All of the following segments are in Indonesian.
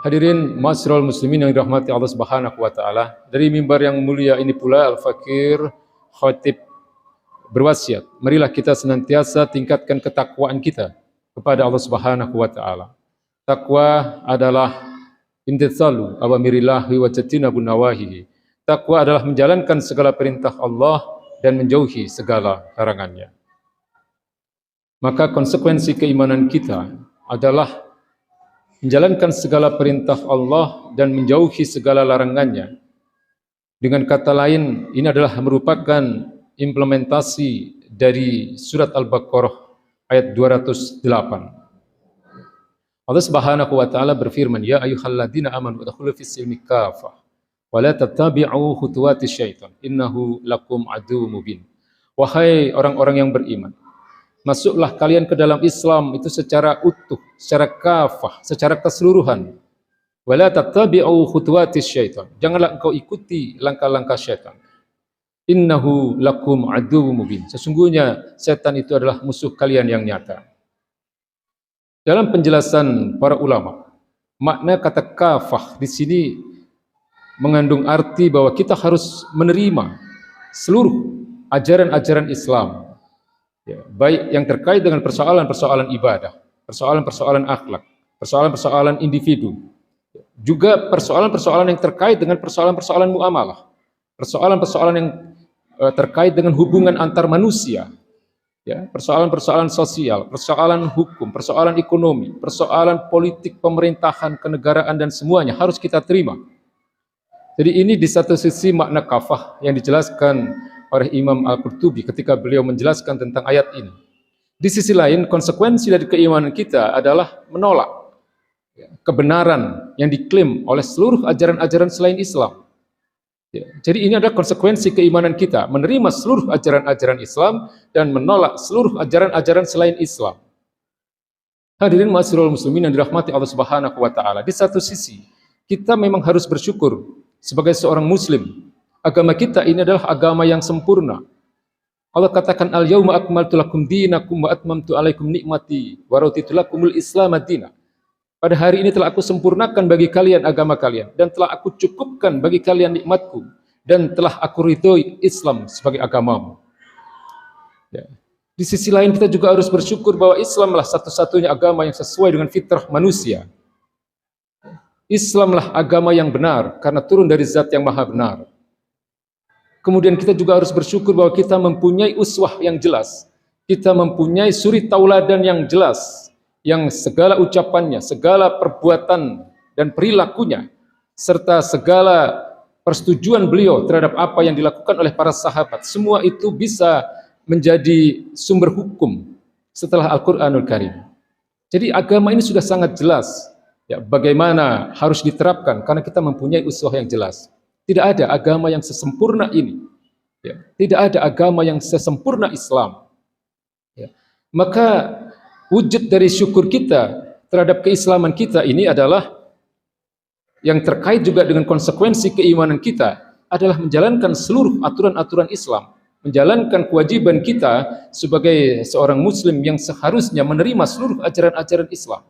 Hadirin ma'asyiral muslimin yang dirahmati Allah Subhanahu wa taala, dari mimbar yang mulia ini pula Al-Fakir Khatib berwasiat, marilah kita senantiasa tingkatkan ketakwaan kita kepada Allah Subhanahu wa taala. Takwa adalah imtitsalu awamirillahi wa tajtinabun nawahihi. Takwa adalah menjalankan segala perintah Allah dan menjauhi segala larangannya. Maka konsekuensi keimanan kita adalah menjalankan segala perintah Allah dan menjauhi segala larangannya. Dengan kata lain, ini adalah merupakan implementasi dari surat Al-Baqarah ayat 208. Allah Subhanahu wa taala berfirman, "Ya ayyuhalladzina amanu udkhulu fis silmi kafah wa la tattabi'u khutuwatis syaitan innahu lakum aduwwum mubin." Wahai orang-orang yang beriman, masuklah kalian ke dalam Islam itu secara utuh, secara kafah, secara keseluruhan. Wala tattabi'u khutuwatis syaitan. Janganlah engkau ikuti langkah-langkah syaitan. Innahu lakum aduwwum mubin. Sesungguhnya setan itu adalah musuh kalian yang nyata. Dalam penjelasan para ulama, makna kata kafah di sini mengandung arti bahwa kita harus menerima seluruh ajaran-ajaran Islam. Ya, baik yang terkait dengan persoalan-persoalan ibadah, persoalan-persoalan akhlak, persoalan-persoalan individu, juga persoalan-persoalan yang terkait dengan persoalan-persoalan muamalah, persoalan-persoalan yang terkait dengan hubungan antar manusia, ya, persoalan-persoalan sosial, persoalan hukum, persoalan ekonomi, persoalan politik, pemerintahan, kenegaraan dan semuanya harus kita terima. Jadi ini di satu sisi makna kafah yang dijelaskan oleh Imam Al-Qurtubi ketika beliau menjelaskan tentang ayat ini. Di sisi lain, konsekuensi dari keimanan kita adalah menolak kebenaran yang diklaim oleh seluruh ajaran-ajaran selain Islam. Ya, jadi ini adalah konsekuensi keimanan kita, menerima seluruh ajaran-ajaran Islam dan menolak seluruh ajaran-ajaran selain Islam. Hadirin ma'asyiral muslimin yang dirahmati Allah Subhanahu wa taala. Di satu sisi, kita memang harus bersyukur sebagai seorang muslim. Agama kita ini adalah agama yang sempurna. Allah katakan, "Al-yauma akmaltu lakum dinakum wa atmamtu alaikum nikmati wa raditu lakumul Islam madina." Pada hari ini telah aku sempurnakan bagi kalian agama kalian dan telah aku cukupkan bagi kalian nikmatku dan telah aku ridhoi Islam sebagai agamamu. Ya. Di sisi lain kita juga harus bersyukur bahwa Islamlah satu-satunya agama yang sesuai dengan fitrah manusia. Islamlah agama yang benar karena turun dari zat yang maha benar. Kemudian kita juga harus bersyukur bahwa kita mempunyai uswah yang jelas. Kita mempunyai suri tauladan yang jelas, yang segala ucapannya, segala perbuatan dan perilakunya, serta segala persetujuan beliau terhadap apa yang dilakukan oleh para sahabat, semua itu bisa menjadi sumber hukum setelah Al-Quranul Karim. Jadi agama ini sudah sangat jelas, ya, bagaimana harus diterapkan karena kita mempunyai uswah yang jelas. Tidak ada agama yang sesempurna ini, ya. Tidak ada agama yang sesempurna Islam, ya. Maka wujud dari syukur kita terhadap keislaman kita ini adalah yang terkait juga dengan konsekuensi keimanan kita adalah menjalankan seluruh aturan-aturan Islam, menjalankan kewajiban kita sebagai seorang muslim yang seharusnya menerima seluruh ajaran-ajaran Islam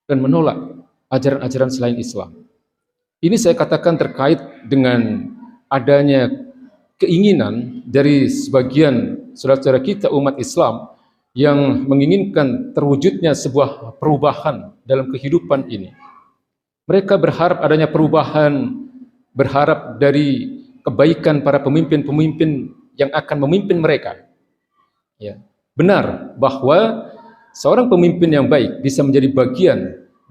dan menolak ajaran-ajaran selain Islam. Ini saya katakan terkait dengan adanya keinginan dari sebagian saudara-saudara kita umat Islam yang menginginkan terwujudnya sebuah perubahan dalam kehidupan ini. Mereka berharap adanya perubahan, berharap dari kebaikan para pemimpin-pemimpin yang akan memimpin mereka. Ya, benar bahwa seorang pemimpin yang baik bisa menjadi bagian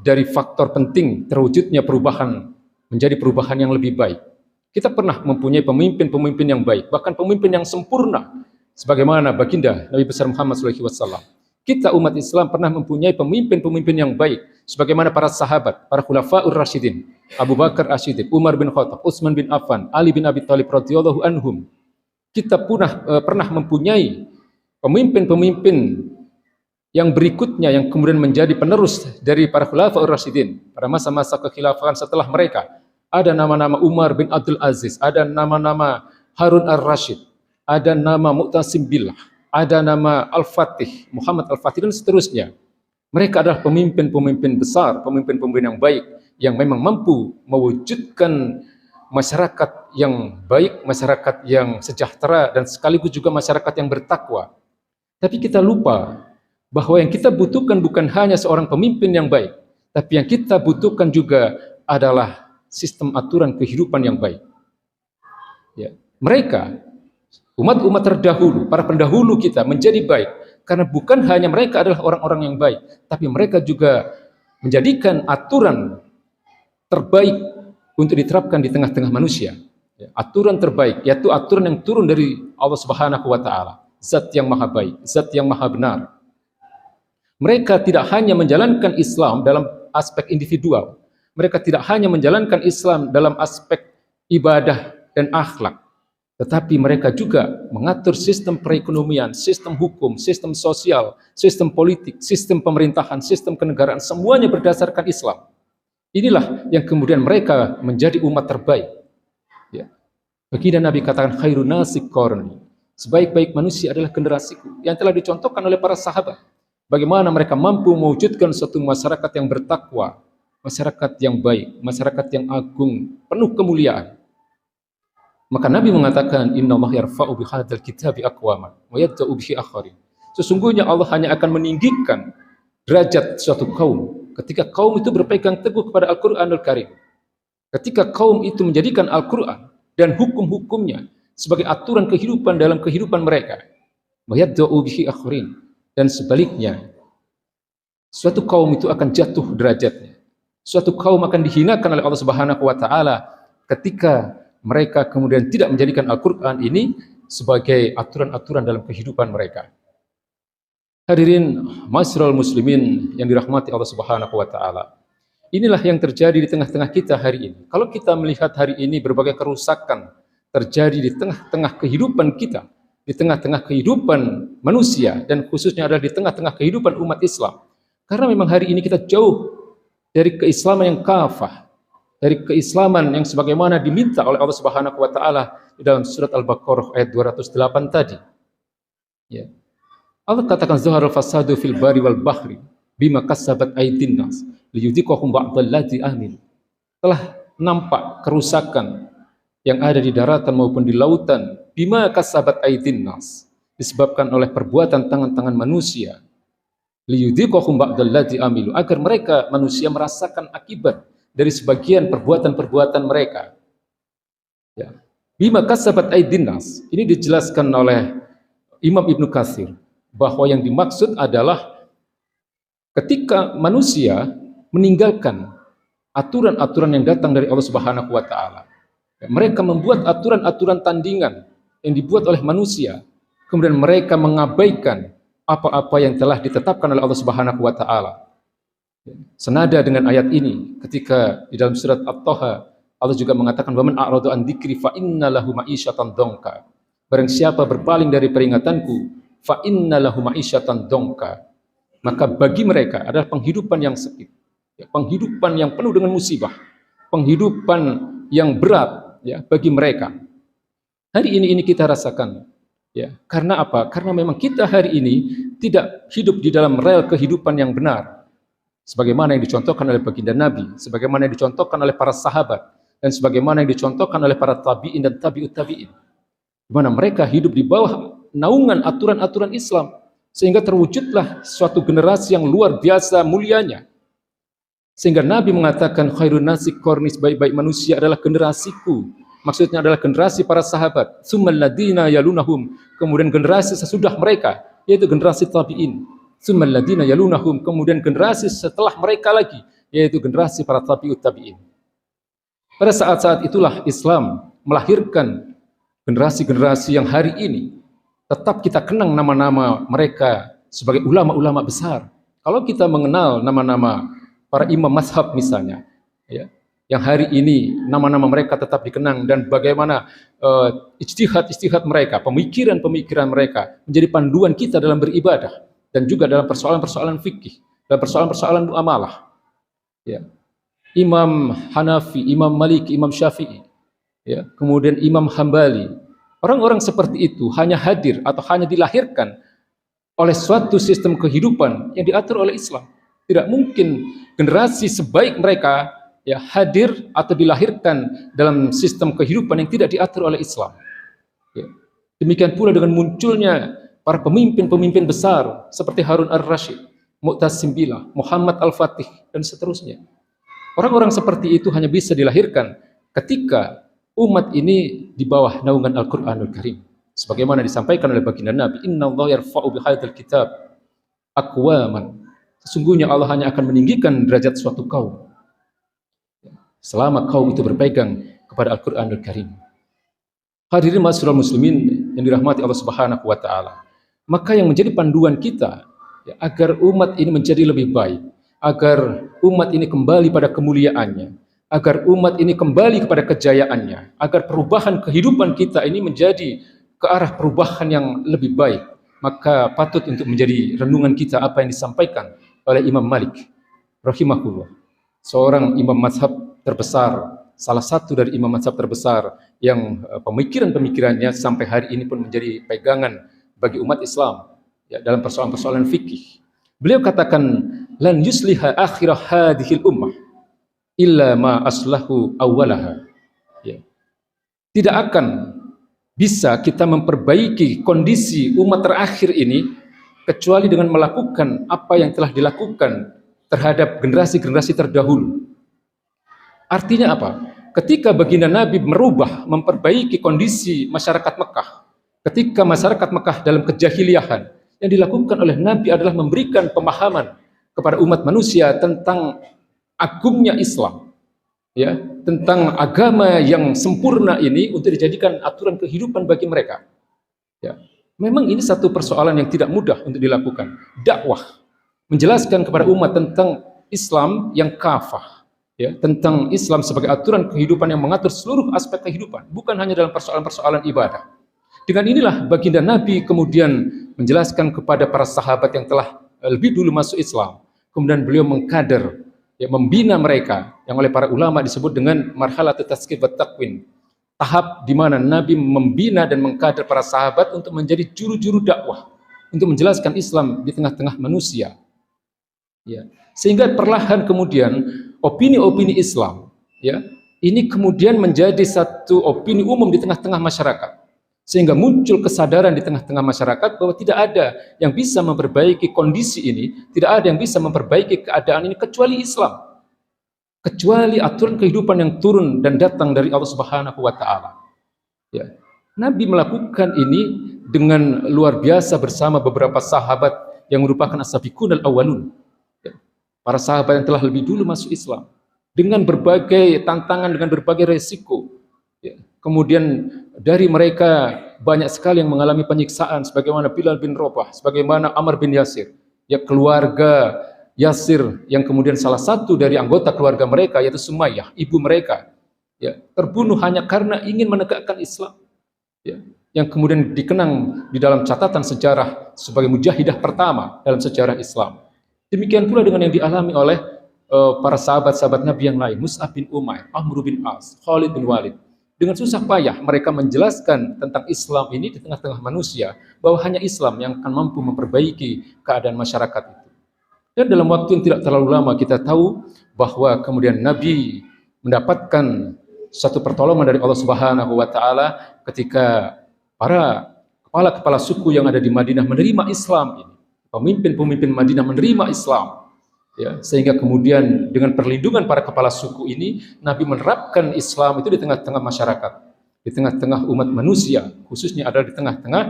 dari faktor penting terwujudnya perubahan menjadi perubahan yang lebih baik. Kita pernah mempunyai pemimpin-pemimpin yang baik, bahkan pemimpin yang sempurna, sebagaimana baginda Nabi besar Muhammad SAW. Kita umat Islam pernah mempunyai pemimpin-pemimpin yang baik, sebagaimana para sahabat, para khulafaur rasyidin, Abu Bakar As-Siddiq, Umar bin Khattab, Utsman bin Affan, Ali bin Abi Thalib radhiyallahu anhum. Kita pernah mempunyai pemimpin-pemimpin yang berikutnya yang kemudian menjadi penerus dari para khulafaur rasyidin pada masa-masa kekhilafahan setelah mereka. Ada nama-nama Umar bin Abdul Aziz, ada nama-nama Harun Ar-Rasyid, ada nama Mu'tasim Billah, ada nama Al-Fatih, Muhammad Al-Fatih dan seterusnya. Mereka adalah pemimpin-pemimpin besar, pemimpin-pemimpin yang baik yang memang mampu mewujudkan masyarakat yang baik, masyarakat yang sejahtera, dan sekaligus juga masyarakat yang bertakwa. Tapi kita lupa bahwa yang kita butuhkan bukan hanya seorang pemimpin yang baik, tapi yang kita butuhkan juga adalah sistem aturan kehidupan yang baik. Ya. Mereka, umat-umat terdahulu, para pendahulu kita menjadi baik, karena bukan hanya mereka adalah orang-orang yang baik, tapi mereka juga menjadikan aturan terbaik untuk diterapkan di tengah-tengah manusia. Ya, aturan terbaik, yaitu aturan yang turun dari Allah Subhanahu wa Ta'ala, Zat yang maha baik, Zat yang maha benar. Mereka tidak hanya menjalankan Islam dalam aspek individual, mereka tidak hanya menjalankan Islam dalam aspek ibadah dan akhlak, tetapi mereka juga mengatur sistem perekonomian, sistem hukum, sistem sosial, sistem politik, sistem pemerintahan, sistem kenegaraan, semuanya berdasarkan Islam. Inilah yang kemudian mereka menjadi umat terbaik. Ya. Baginda Nabi katakan, khairun nasi qarni, sebaik-baik manusia adalah generasiku, yang telah dicontohkan oleh para sahabat. Bagaimana mereka mampu mewujudkan suatu masyarakat yang bertakwa, masyarakat yang baik, masyarakat yang agung, penuh kemuliaan. Maka Nabi mengatakan, Inna Allah yarfa'u bihadzal kitabi aqwaman wa yad'u bihi akharin. Sesungguhnya Allah hanya akan meninggikan derajat suatu kaum ketika kaum itu berpegang teguh kepada Al-Qur'anul Karim. Ketika kaum itu menjadikan Al-Qur'an dan hukum-hukumnya sebagai aturan kehidupan dalam kehidupan mereka. Wa yad'u bihi akharin. Dan sebaliknya, suatu kaum itu akan jatuh derajatnya. Suatu kaum akan dihinakan oleh Allah Subhanahu wa Ta'ala ketika mereka kemudian tidak menjadikan Al-Quran ini sebagai aturan-aturan dalam kehidupan mereka. Hadirin masyarul muslimin yang dirahmati Allah Subhanahu wa Ta'ala. Inilah yang terjadi di tengah-tengah kita hari ini. Kalau kita melihat hari ini berbagai kerusakan terjadi di tengah-tengah kehidupan kita, di tengah-tengah kehidupan manusia, dan khususnya adalah di tengah-tengah kehidupan umat Islam. Karena memang hari ini kita jauh dari keislaman yang kafah, dari keislaman yang sebagaimana diminta oleh Allah Subhanahu wa Ta'ala di dalam surat Al-Baqarah ayat 208 tadi. Ya. Allah katakan, zaharal fasadu fil bari wal bahri bima kasabat aydin nas liyudhiqahum ba'dalladzi amin. Telah nampak kerusakan yang ada di daratan maupun di lautan, bima kasabat aydin nas, disebabkan oleh perbuatan tangan-tangan manusia, liyudhiqahum ba'dalladzi amilu, agar mereka manusia merasakan akibat dari sebagian perbuatan-perbuatan mereka. Ya. Bima kasabat aydin nas, ini dijelaskan oleh Imam Ibnu Katsir bahwa yang dimaksud adalah ketika manusia meninggalkan aturan-aturan yang datang dari Allah Subhanahu wa Ta'ala. Mereka membuat aturan-aturan tandingan yang dibuat oleh manusia, kemudian mereka mengabaikan apa-apa yang telah ditetapkan oleh Allah Subhanahu wa Ta'ala. Senada dengan ayat ini, ketika di dalam surat At-Taha, Allah juga mengatakan, "Waman a'radu an dzikri fa inna lahu ma'isyatan dongka." Barang siapa berpaling dari peringatanku, fa inna lahu ma'isyatan dongka, maka bagi mereka adalah penghidupan yang sempit, penghidupan yang penuh dengan musibah, penghidupan yang berat, ya, bagi mereka. Hari ini kita rasakan, ya. Karena apa? Karena memang kita hari ini tidak hidup di dalam rel kehidupan yang benar, sebagaimana yang dicontohkan oleh baginda Nabi, sebagaimana yang dicontohkan oleh para sahabat, dan sebagaimana yang dicontohkan oleh para tabi'in dan tabi'ut tabi'in, di mana mereka hidup di bawah naungan aturan-aturan Islam, sehingga terwujudlah suatu generasi yang luar biasa mulianya. Sehingga Nabi mengatakan, khairun nasi qarni, sebaik-baik manusia adalah generasiku. Maksudnya adalah generasi para sahabat. Tsummal ladzina yalunahum, kemudian generasi sesudah mereka, yaitu generasi tabi'in. Tsummal ladzina yalunahum, kemudian generasi setelah mereka lagi, yaitu generasi para tabi'ut tabi'in. Pada saat-saat itulah Islam melahirkan generasi-generasi yang hari ini tetap kita kenang nama-nama mereka sebagai ulama-ulama besar. Kalau kita mengenal nama-nama para imam mazhab misalnya, ya, yang hari ini nama-nama mereka tetap dikenang, dan bagaimana ijtihad-ijtihad mereka, pemikiran-pemikiran mereka menjadi panduan kita dalam beribadah, dan juga dalam persoalan-persoalan fikih, dalam persoalan-persoalan muamalah. Ya. Imam Hanafi, Imam Maliki, Imam Syafi'i, ya, kemudian Imam Hambali. Orang-orang seperti itu hanya hadir atau hanya dilahirkan oleh suatu sistem kehidupan yang diatur oleh Islam. Tidak mungkin generasi sebaik mereka ya hadir atau dilahirkan dalam sistem kehidupan yang tidak diatur oleh Islam. Ya. Demikian pula dengan munculnya para pemimpin-pemimpin besar seperti Harun ar-Rasyid, Mu'tasim Billah, Muhammad al-Fatih, dan seterusnya. Orang-orang seperti itu hanya bisa dilahirkan ketika umat ini di bawah naungan Al-Quranul Karim. Sebagaimana disampaikan oleh baginda Nabi, Inna Allah yarfa'u bihadzal kitab aqwaman. Sesungguhnya Allah hanya akan meninggikan derajat suatu kaum selama kaum itu berpegang kepada Al-Quranul Karim. Hadirin ma'asyiral muslimin yang dirahmati Allah Subhanahu wa taala. Maka yang menjadi panduan kita ya, agar umat ini menjadi lebih baik, agar umat ini kembali pada kemuliaannya, agar umat ini kembali kepada kejayaannya, agar perubahan kehidupan kita ini menjadi ke arah perubahan yang lebih baik, maka patut untuk menjadi renungan kita apa yang disampaikan oleh Imam Malik rahimahullah, seorang imam mazhab terbesar, salah satu dari imam mazhab terbesar yang pemikiran-pemikirannya sampai hari ini pun menjadi pegangan bagi umat Islam ya, dalam persoalan-persoalan fikih. Beliau katakan, lan yusliha akhirah hadhil ummah illa ma aslahu awwalaha. Ya. Tidak akan bisa kita memperbaiki kondisi umat terakhir ini kecuali dengan melakukan apa yang telah dilakukan terhadap generasi-generasi terdahulu. Artinya apa? Ketika baginda Nabi merubah, memperbaiki kondisi masyarakat Mekah, ketika masyarakat Mekah dalam kejahiliahan, yang dilakukan oleh Nabi adalah memberikan pemahaman kepada umat manusia tentang agungnya Islam, ya, tentang agama yang sempurna ini untuk dijadikan aturan kehidupan bagi mereka. Ya. Memang ini satu persoalan yang tidak mudah untuk dilakukan. Dakwah, menjelaskan kepada umat tentang Islam yang kafah. Ya, tentang Islam sebagai aturan kehidupan yang mengatur seluruh aspek kehidupan, bukan hanya dalam persoalan-persoalan ibadah. Dengan inilah baginda Nabi kemudian menjelaskan kepada para sahabat yang telah lebih dulu masuk Islam, kemudian beliau mengkader, ya, membina mereka, yang oleh para ulama disebut dengan marhalat tazkiyah wa takwin, tahap di mana Nabi membina dan mengkader para sahabat untuk menjadi juru-juru dakwah, untuk menjelaskan Islam di tengah-tengah manusia. Ya. Sehingga perlahan kemudian opini-opini Islam, ya, ini kemudian menjadi satu opini umum di tengah-tengah masyarakat, sehingga muncul kesadaran di tengah-tengah masyarakat bahwa tidak ada yang bisa memperbaiki kondisi ini, tidak ada yang bisa memperbaiki keadaan ini kecuali Islam, kecuali aturan kehidupan yang turun dan datang dari Allah Subhanahu wa taala. Ya. Nabi melakukan ini dengan luar biasa bersama beberapa sahabat yang merupakan as-sabiqun al-awwalun. Para sahabat yang telah lebih dulu masuk Islam dengan berbagai tantangan, dengan berbagai resiko. Ya. Kemudian dari mereka banyak sekali yang mengalami penyiksaan, sebagaimana Bilal bin Rabah, sebagaimana Ammar bin Yasir. Ya, keluarga Yasir yang kemudian salah satu dari anggota keluarga mereka yaitu Sumayyah, ibu mereka, ya, terbunuh hanya karena ingin menegakkan Islam. Ya, yang kemudian dikenang di dalam catatan sejarah sebagai mujahidah pertama dalam sejarah Islam. Demikian pula dengan yang dialami oleh para sahabat-sahabat Nabi yang lain, Mus'ab bin Umair, Amr bin As, Khalid bin Walid. Dengan susah payah mereka menjelaskan tentang Islam ini di tengah-tengah manusia, bahwa hanya Islam yang akan mampu memperbaiki keadaan masyarakat itu. Dan dalam waktu yang tidak terlalu lama kita tahu bahwa kemudian Nabi mendapatkan satu pertolongan dari Allah Subhanahu wa taala ketika para kepala-kepala suku yang ada di Madinah menerima Islam ini. Pemimpin-pemimpin Madinah menerima Islam, ya, sehingga kemudian dengan perlindungan para kepala suku ini, Nabi menerapkan Islam itu di tengah-tengah masyarakat, di tengah-tengah umat manusia, khususnya adalah di tengah-tengah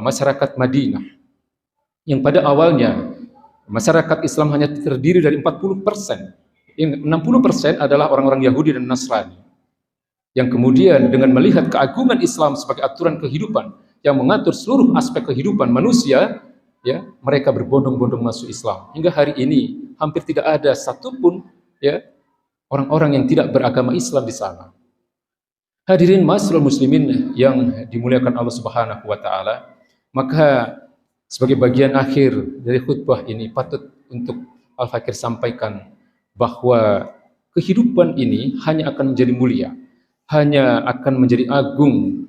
masyarakat Madinah, yang pada awalnya masyarakat Islam hanya terdiri dari 40%, yang 60% adalah orang-orang Yahudi dan Nasrani, yang kemudian dengan melihat keagungan Islam sebagai aturan kehidupan yang mengatur seluruh aspek kehidupan manusia, ya, mereka berbondong-bondong masuk Islam. Hingga hari ini hampir tidak ada satupun, ya, orang-orang yang tidak beragama Islam di sana. Hadirin ma'asyiral muslimin yang dimuliakan Allah Subhanahu wa taala, maka sebagai bagian akhir dari khutbah ini patut untuk Al-Fakir sampaikan bahwa kehidupan ini hanya akan menjadi mulia, hanya akan menjadi agung,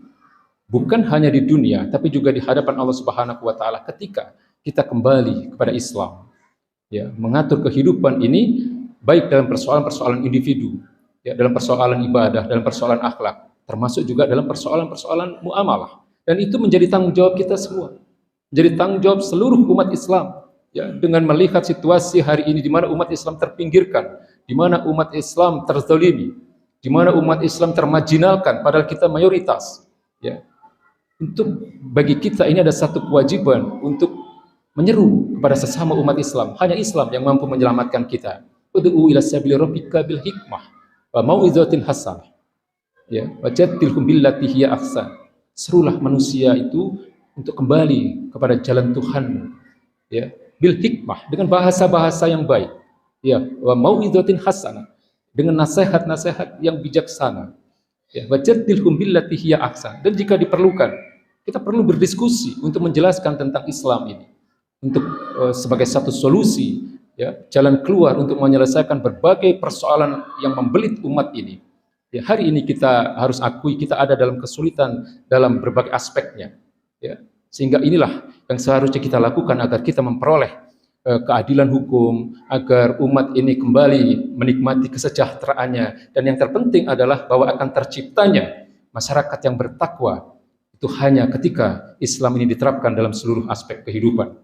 bukan hanya di dunia tapi juga di hadapan Allah Subhanahu wa taala ketika kita kembali kepada Islam, ya, mengatur kehidupan ini baik dalam persoalan-persoalan individu, ya, dalam persoalan ibadah, dalam persoalan akhlak, termasuk juga dalam persoalan-persoalan muamalah. Dan itu menjadi tanggung jawab kita semua, menjadi tanggung jawab seluruh umat Islam, ya, dengan melihat situasi hari ini di mana umat Islam terpinggirkan, di mana umat Islam terzalimi, di mana umat Islam termarginalkan, padahal kita mayoritas. Ya, untuk bagi kita ini ada satu kewajiban untuk menyeru kepada sesama umat Islam. Hanya Islam yang mampu menyelamatkan kita. Ud'u ila sabili rabbika bil hikmah wa mau'izatil hasanah. Ya, wajadilhum billati hiya ahsan. Serulah manusia itu untuk kembali kepada jalan Tuhanmu. Ya, bil hikmah, dengan bahasa-bahasa yang baik. Ya, wa mau'izatil hasanah, dengan nasihat-nasihat yang bijaksana. Ya, wajadilhum billati hiya ahsan. Dan jika diperlukan, kita perlu berdiskusi untuk menjelaskan tentang Islam ini, untuk sebagai satu solusi, ya, jalan keluar untuk menyelesaikan berbagai persoalan yang membelit umat ini. Ya, hari ini kita harus akui kita ada dalam kesulitan dalam berbagai aspeknya. Ya, sehingga inilah yang seharusnya kita lakukan agar kita memperoleh keadilan hukum, agar umat ini kembali menikmati kesejahteraannya. Dan yang terpenting adalah bahwa akan terciptanya masyarakat yang bertakwa itu hanya ketika Islam ini diterapkan dalam seluruh aspek kehidupan.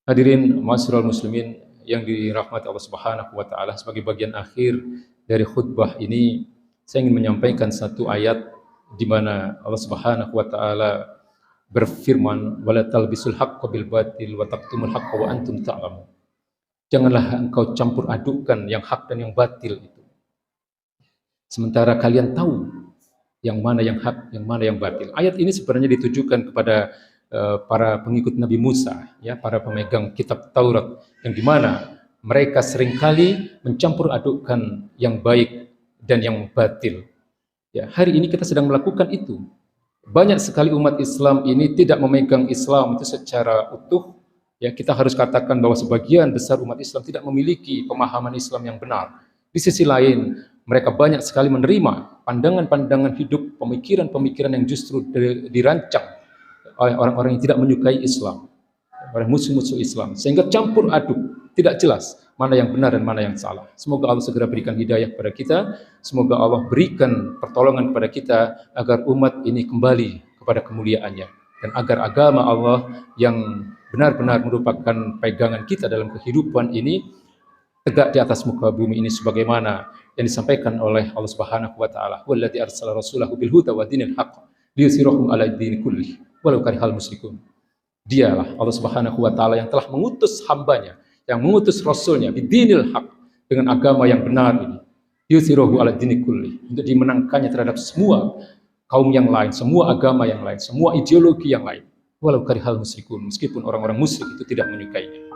Hadirin ma'asyiral muslimin yang dirahmati Allah Subhanahu wa taala, sebagai bagian akhir dari khutbah ini saya ingin menyampaikan satu ayat di mana Allah Subhanahu wa taala berfirman, wala talbisul haqqo bil batil wa taqtumul haqqo wa antum ta'lamun. Janganlah engkau campur adukkan yang hak dan yang batil itu, sementara kalian tahu yang mana yang hak, yang mana yang batil. Ayat ini sebenarnya ditujukan kepada para pengikut Nabi Musa, ya, para pemegang kitab Taurat, yang dimana mereka seringkali mencampur adukkan yang baik dan yang batil. Ya, hari ini kita sedang melakukan itu. Banyak sekali umat Islam ini tidak memegang Islam itu secara utuh. Ya, kita harus katakan bahwa sebagian besar umat Islam tidak memiliki pemahaman Islam yang benar. Di sisi lain, mereka banyak sekali menerima pandangan-pandangan hidup, pemikiran-pemikiran yang justru dirancang oleh orang-orang yang tidak menyukai Islam, oleh musuh-musuh Islam, sehingga campur aduk, tidak jelas mana yang benar dan mana yang salah. Semoga Allah segera berikan hidayah kepada kita, semoga Allah berikan pertolongan kepada kita agar umat ini kembali kepada kemuliaannya, dan agar agama Allah yang benar-benar merupakan pegangan kita dalam kehidupan ini tegak di atas muka bumi ini sebagaimana yang disampaikan oleh Allah Subhanahu wa taala, "Wallazi arsala rasulahu bil huda wa dinil haqq liyuzhirahu 'ala ad-din kullih walau karihal musyrikun." Dialah Allah Subhanahu wa taala yang telah mengutus hambanya, yang mengutus rasulnya bidinil haq, dengan agama yang benar ini, yuzhirahu 'ala ad-din kullih, untuk dimenangkannya terhadap semua kaum yang lain, semua agama yang lain, semua ideologi yang lain, walau karihal musyrikun, meskipun orang-orang musyrik itu tidak menyukainya.